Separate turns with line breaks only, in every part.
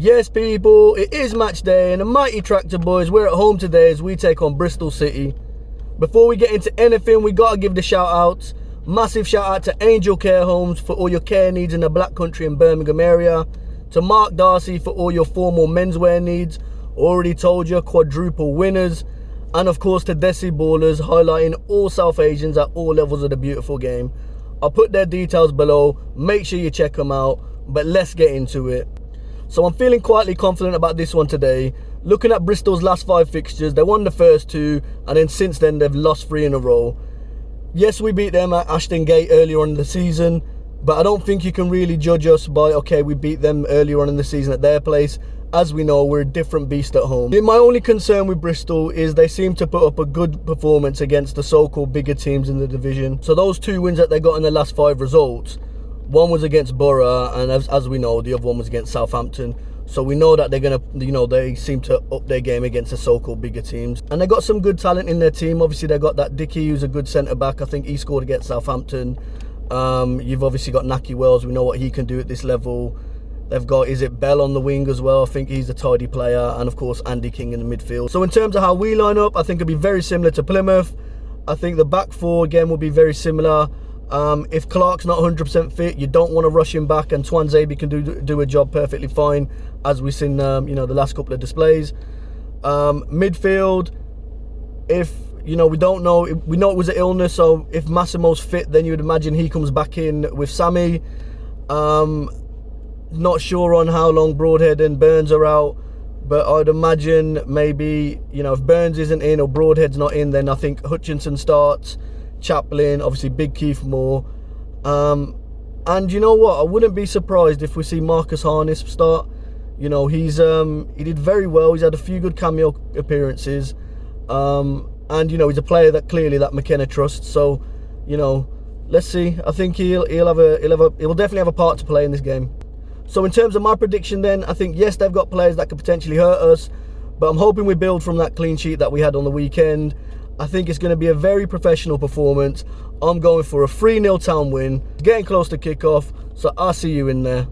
Yes, people, it is match day, and the mighty Tractor Boys, we're at home today as we take on Bristol City. Before we get into anything, we gotta give the shout outs. Massive shout out to Angel Care Homes for all your care needs in the Black Country and Birmingham area. To Mark Darcy for all your formal menswear needs. Already told you, quadruple winners. And of course to Desi Ballers, highlighting all South Asians at all levels of the beautiful game. I'll put their details below, make sure you check them out, but let's get into it. So I'm feeling quietly confident about this one today. Looking at Bristol's last 5 fixtures, they won the first 2, and then since then they've lost 3 in a row. Yes, we beat them at Ashton Gate earlier on in the season, but I don't think you can really judge us by, okay, we beat them earlier on in the season at their place. As we know, we're a different beast at home. My only concern with Bristol is they seem to put up a good performance against the so-called bigger teams in the division. So those 2 wins that they got in the last 5 results, one was against Borough, and as we know, the other one was against Southampton. So we know that they're gonna, they seem to up their game against the so-called bigger teams. And they got some good talent in their team. Obviously, they got that Dickey, who's a good centre-back. I think he scored against Southampton. You've obviously got Naki Wells. We know what he can do at this level. They've got, is it Bell on the wing as well? I think he's a tidy player. And of course, Andy King in the midfield. So in terms of how we line up, I think it'll be very similar to Plymouth. I think the back 4, again, will be very similar. If Clark's not 100% fit, you don't want to rush him back, and Twanzebe can do a job perfectly fine, as we've seen, the last couple of displays. Midfield, if, we don't know, we know it was an illness, so if Massimo's fit, then you would imagine he comes back in with Sammy. Not sure on how long Broadhead and Burns are out, but I'd imagine maybe, if Burns isn't in or Broadhead's not in, then I think Hutchinson starts. Chaplin, obviously Big Keith Moore, and you know what, I wouldn't be surprised if we see Marcus Harness start. He did very well. He's had a few good cameo appearances, and he's a player that clearly that McKenna trusts. So let's see. I think he'll definitely have a part to play in this game. So in terms of my prediction, then I think yes, they've got players that could potentially hurt us, but I'm hoping we build from that clean sheet that we had on the weekend. I think it's going to be a very professional performance. I'm going for a 3-0 town win. Getting close to kickoff, so I'll see you in there.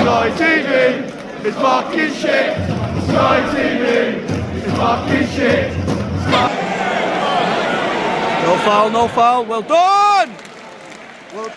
Sky TV is fucking shit. Sky TV is fucking shit.
No foul, no foul. Well done! Well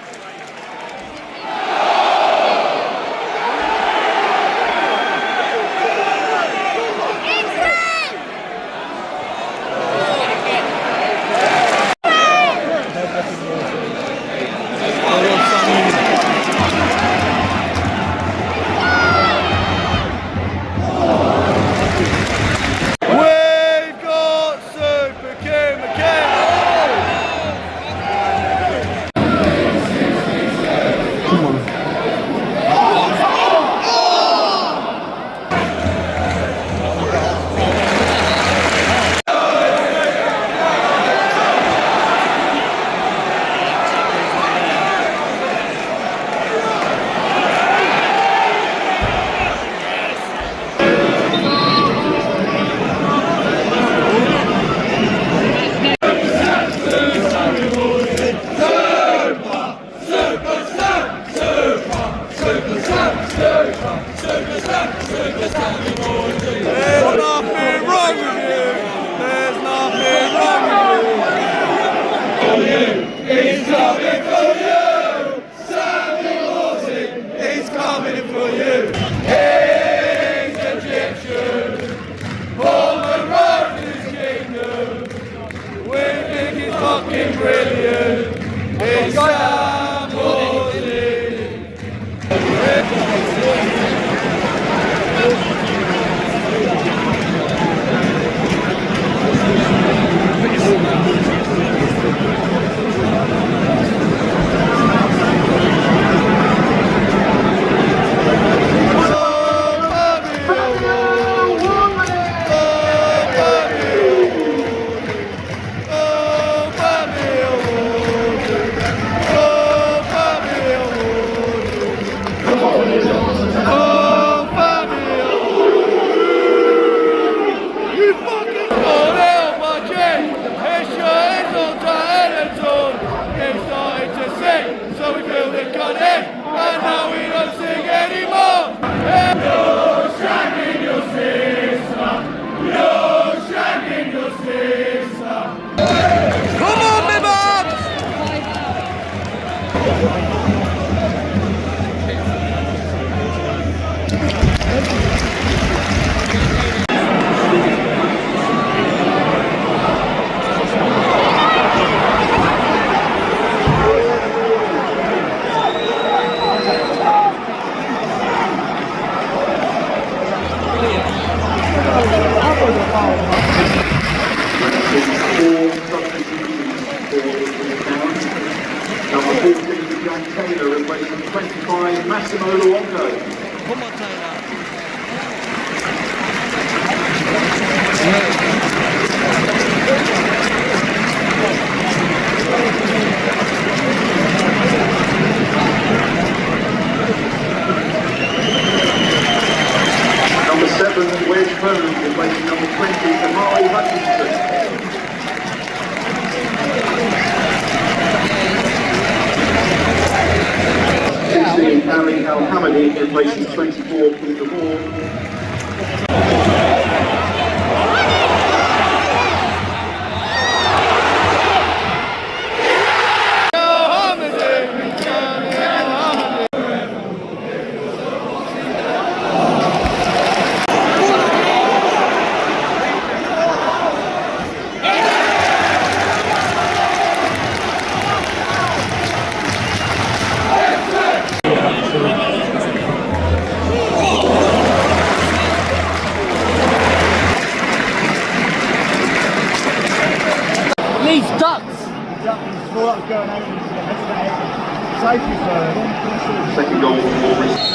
Come on. He's coming for you. He's Egyptian. For the road to his kingdom. We think he's fucking brilliant. He's so we feel the gun in, and now we don't sing anymore. You're shagging your sister. You're shagging your sister. Come on, me babs!
Number 14, Jack Taylor, replacing 25, Massimo Luongo.
Come on, Taylor.
Number 7, Wedge Bone, replacing number 20, Amari Hutchinson. 16, al-hamadi, replacing 24, Peter Moore.
These ducks!
Second goal for Bristol.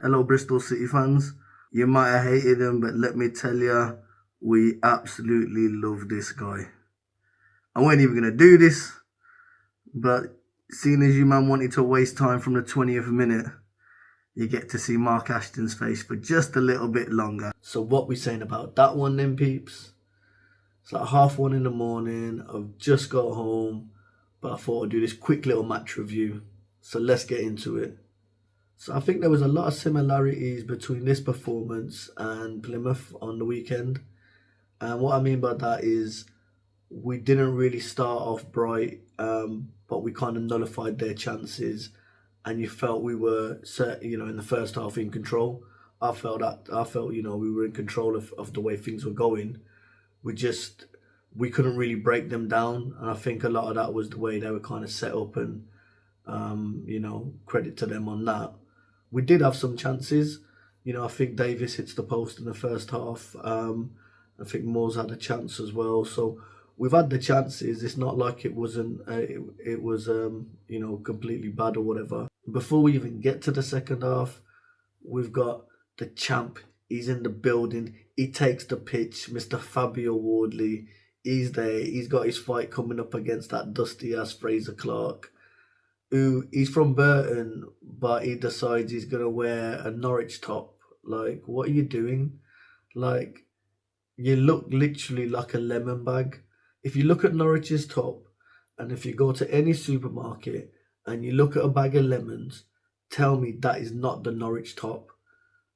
Hello Bristol City fans. You might have hated him, but let me tell you, we absolutely love this guy. I wasn't even going to do this, but seeing as you man wanted to waste time from the 20th minute, you get to see Mark Ashton's face for just a little bit longer. So what we saying about that one then, peeps? It's like 1:30 in the morning. I've just got home, but I thought I'd do this quick little match review. So let's get into it. So I think there was a lot of similarities between this performance and Plymouth on the weekend. And what I mean by that is we didn't really start off bright, but we kind of nullified their chances. And you felt we were, in the first half in control. I felt, we were in control of the way things were going. We couldn't really break them down. And I think a lot of that was the way they were kind of set up, and, credit to them on that. We did have some chances. I think Davis hits the post in the first half. I think Moore's had a chance as well. So we've had the chances. It's not like it wasn't. It was completely bad or whatever. Before we even get to the second half, we've got the champ. He's in the building. He takes the pitch. Mr. Fabio Wardley. He's there. He's got his fight coming up against that dusty ass Fraser Clark, who he's from Burton, but he decides he's gonna wear a Norwich top. Like, what are you doing? Like, you look literally like a lemon bag. If you look at Norwich's top, and if you go to any supermarket and you look at a bag of lemons, tell me that is not the Norwich top.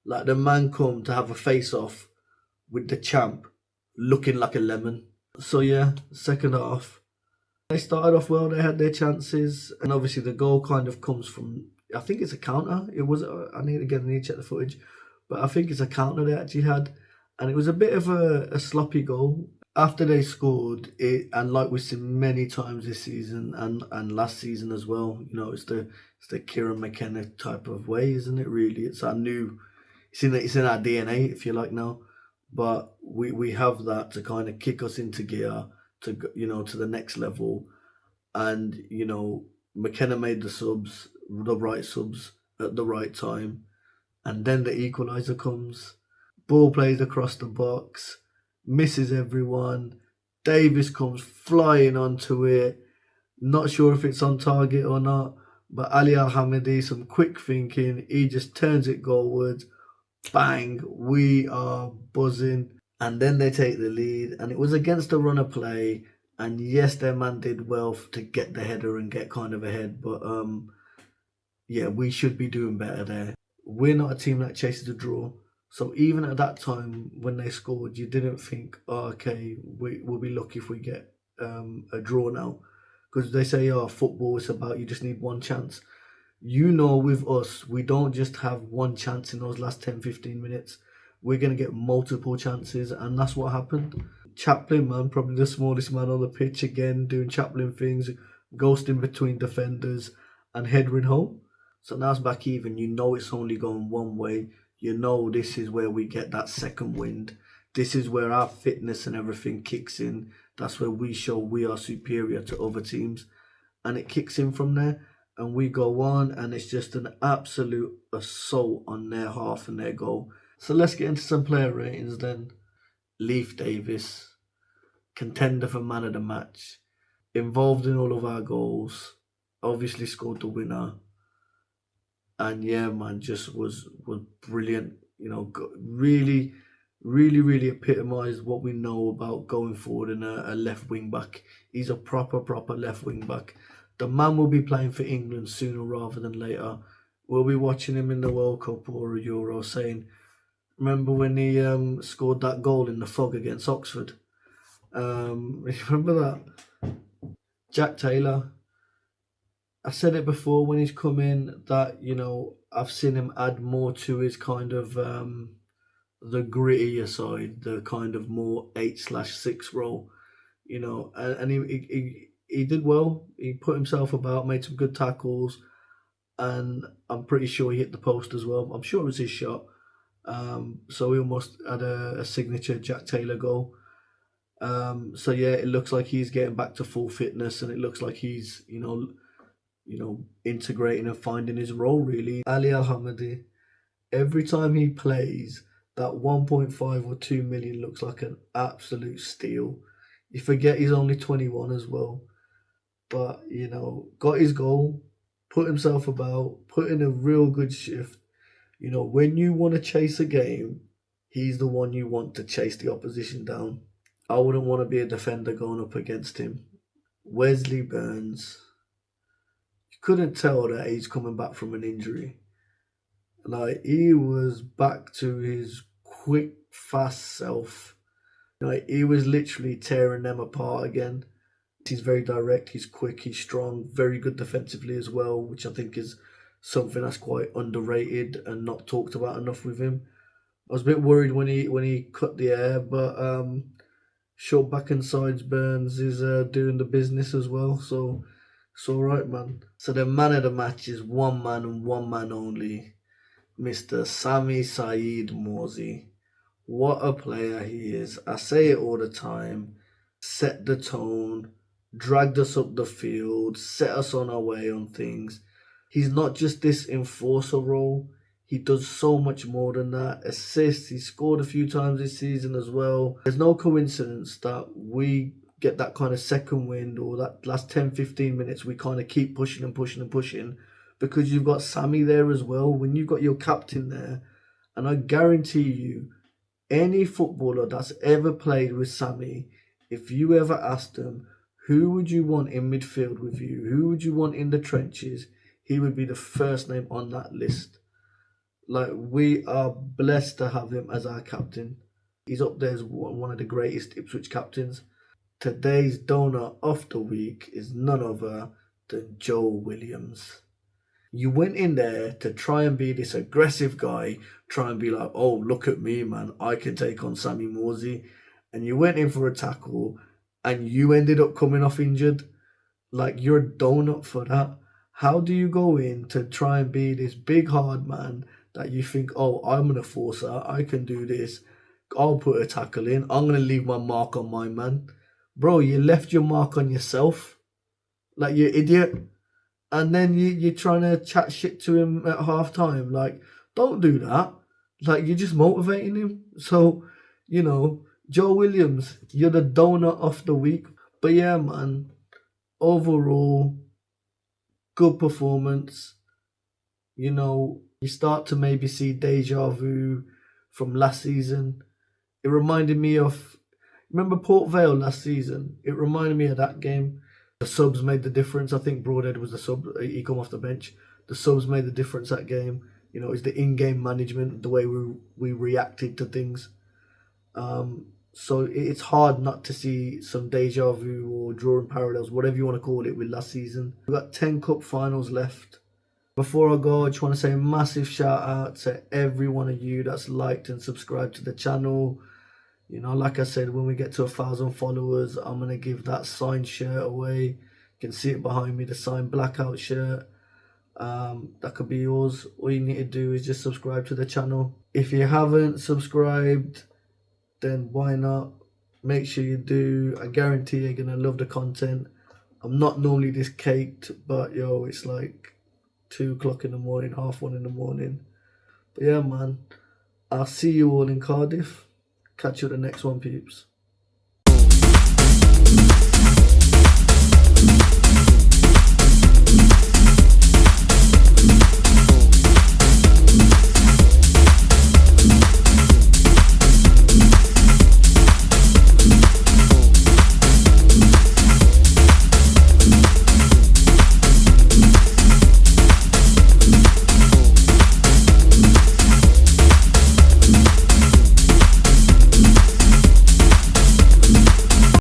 Like, the man come to have a face-off with the champ looking like a lemon. So yeah, second half, they started off well, they had their chances, and obviously the goal kind of comes from, I think it's a counter. It was, I need to check the footage, but I think it's a counter they actually had, and it was a bit of a sloppy goal. After they scored it, and like we've seen many times this season and last season as well, it's the Kieran McKenna type of way, isn't it? Really, it's our new, it's in our DNA, if you like now. But we have that to kind of kick us into gear to to the next level. And McKenna made the right subs at the right time, and then the equaliser comes. Ball plays across the box, misses everyone. Davis comes flying onto it. Not sure if it's on target or not, but al-hamadi, some quick thinking, he just turns it goalwards. Bang, we are buzzing. And then they take the lead, and it was against a run of play. And yes, their man did well to get the header and get kind of ahead, but yeah, we should be doing better there. We're not a team that chases a draw. So even at that time when they scored, you didn't think, oh, okay, we'll be lucky if we get a draw now. Because they say, football is about, you just need one chance. With us, we don't just have one chance in those last 10-15 minutes. We're going to get multiple chances, and that's what happened. Chaplin, man, probably the smallest man on the pitch again, doing Chaplin things, ghosting between defenders and headering home. So now it's back even. It's only going one way. This is where we get that second wind. This is where our fitness and everything kicks in. That's where we show we are superior to other teams. And it kicks in from there. And we go on, and it's just an absolute assault on their half and their goal. So let's get into some player ratings then. Leif Davis, contender for man of the match, involved in all of our goals, obviously scored the winner. And yeah, man, just was brilliant. Really, really, really epitomised what we know about going forward in a left wing back. He's a proper left wing back. The man will be playing for England sooner rather than later. We'll be watching him in the World Cup or a Euro saying, Remember when he scored that goal in the fog against Oxford? Remember that? Jack Taylor. I said it before when he's come in that, you know, I've seen him add more to his kind of the grittier side, the kind of more 8/6 role, you know, and he did well. He put himself about, made some good tackles, and I'm pretty sure he hit the post as well. I'm sure it was his shot. So he almost had a signature Jack Taylor goal. So yeah, it looks like he's getting back to full fitness, and it looks like he's integrating and finding his role really. Al-Hamadi, every time he plays, that 1.5 or 2 million looks like an absolute steal. You forget he's only 21 as well, but you know, got his goal, put himself about, put in a real good shift. You know, when you want to chase a game, he's the one you want to chase the opposition down. I wouldn't want to be a defender going up against him. Wesley Burns, you couldn't tell that he's coming back from an injury. Like, he was back to his quick, fast self. Like, he was literally tearing them apart again. He's very direct, he's quick, he's strong, very good defensively as well, which I think is something that's quite underrated and not talked about enough with him. I was a bit worried when he cut the air, but short back and sides Burns is doing the business as well, so it's all right, man. So the man of the match is one man and one man only, Mr. Sami Saeed Morsi. What a player he is. I say it all the time. Set the tone, dragged us up the field, set us on our way on things. He's not just this enforcer role. He does so much more than that. Assists, he scored a few times this season as well. There's no coincidence that we get that kind of second wind, or that last 10-15 minutes we kind of keep pushing and pushing and pushing, because you've got Sammy there as well. When you've got your captain there, and I guarantee you, any footballer that's ever played with Sammy, if you ever asked them, who would you want in midfield with you? Who would you want in the trenches? He would be the first name on that list. Like, we are blessed to have him as our captain. He's up there as one of the greatest Ipswich captains. Today's donor of the week is none other than Joe Williams. You went in there to try and be this aggressive guy, try and be like, oh, look at me, man, I can take on Sammy Morsi. And you went in for a tackle and you ended up coming off injured. Like, you're a donut for that. How do you go in to try and be this big hard man that you think, oh, I'm an enforcer, I can do this, I'll put a tackle in, I'm going to leave my mark on my man. Bro, you left your mark on yourself. Like, you idiot. And then you're trying to chat shit to him at half time. Like, don't do that. Like, you're just motivating him. So, you know, Joe Williams, you're the donut of the week. But yeah, man, overall, good performance. You know, you start to maybe see deja vu from last season. It reminded me of, remember Port Vale last season? It reminded me of that game. The subs made the difference. I think Broadhead was the sub. He come off the bench. The subs made the difference that game. You know, it's the in-game management, the way we reacted to things. So it's hard not to see some deja vu or drawing parallels, whatever you want to call it, with last season. We've got 10 cup finals left. Before I go, I just want to say a massive shout out to every one of you that's liked and subscribed to the channel. You know, like I said, when we get to 1,000 followers, I'm going to give that signed shirt away. You can see it behind me, the signed blackout shirt. That could be yours. All you need to do is just subscribe to the channel. If you haven't subscribed, then why not? Make sure you do. I guarantee you're going to love the content. I'm not normally this caked, but yo, it's like 2 o'clock in the morning, 1:30 in the morning. But yeah, man, I'll see you all in Cardiff. Catch you at the next one, peeps.